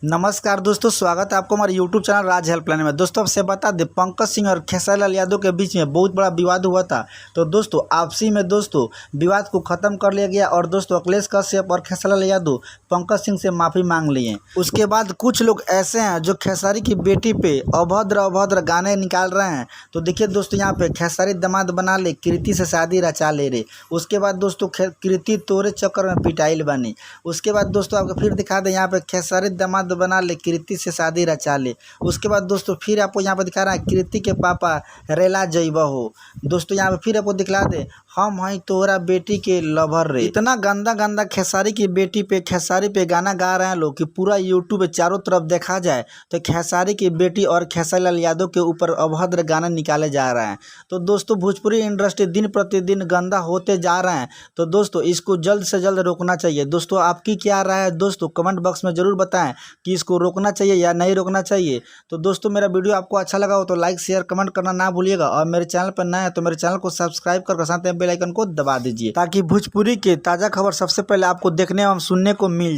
नमस्कार दोस्तों, स्वागत है आपको हमारे यूट्यूब चैनल राज हेल्पलाइन में। दोस्तों आपसे बता दें, पंकज सिंह और खेसारी लाल यादव के बीच में बहुत बड़ा विवाद हुआ था। तो दोस्तों आपसी में दोस्तों विवाद को ख़त्म कर लिया गया और दोस्तों अखिलेश कश्यप और खेसारी लाल यादव पंकज सिंह से माफ़ी मांग लिए। उसके बाद कुछ लोग ऐसे हैं जो खेसारी की बेटी पे अभद्र गाने निकाल रहे हैं। तो देखिए दोस्तों, यहाँ पे खेसारी दामाद बना ले, कृति से शादी रचा ले रे। उसके बाद दोस्तों कृति तोरे चक्कर में पिटाइल बनी। उसके बाद दोस्तों आपको फिर दिखा दें, यहाँ पे खेसारी दामाद बना ले, कृति से शादी रचा ले। उसके बाद दोस्तों फिर आपको यहाँ पे दिखा रहा है कृति के पापा रेला जइब हो। दोस्तों यहाँ पे फिर आपको दिखला दे, हम हैं तोरा बेटी के लवर रे। इतना गंदा खेसारी की बेटी पे, खेसारी पे गाना गा रहे हैं लोग कि पूरा यूट्यूब पे चारों तरफ देखा जाए तो खेसारी की बेटी और खेसारी लाल यादव के ऊपर अभद्र गाने निकाले जा रहे हैं। तो दोस्तों भोजपुरी इंडस्ट्री दिन प्रतिदिन गंदा होते जा रहे हैं। तो दोस्तों इसको जल्द से जल्द रोकना चाहिए। दोस्तों आपकी क्या राय है दोस्तों, कमेंट बॉक्स में ज़रूर बताएं कि इसको रोकना चाहिए या नहीं रोकना चाहिए। तो दोस्तों मेरा वीडियो आपको अच्छा लगा हो तो लाइक शेयर कमेंट करना ना भूलिएगा, और मेरे चैनल पर नए हैं तो मेरे चैनल को सब्सक्राइब करके साथ में बेल आइकन को दबा दीजिए, ताकि भोजपुरी के ताज़ा खबर सबसे पहले आपको देखने एवं सुनने को मिल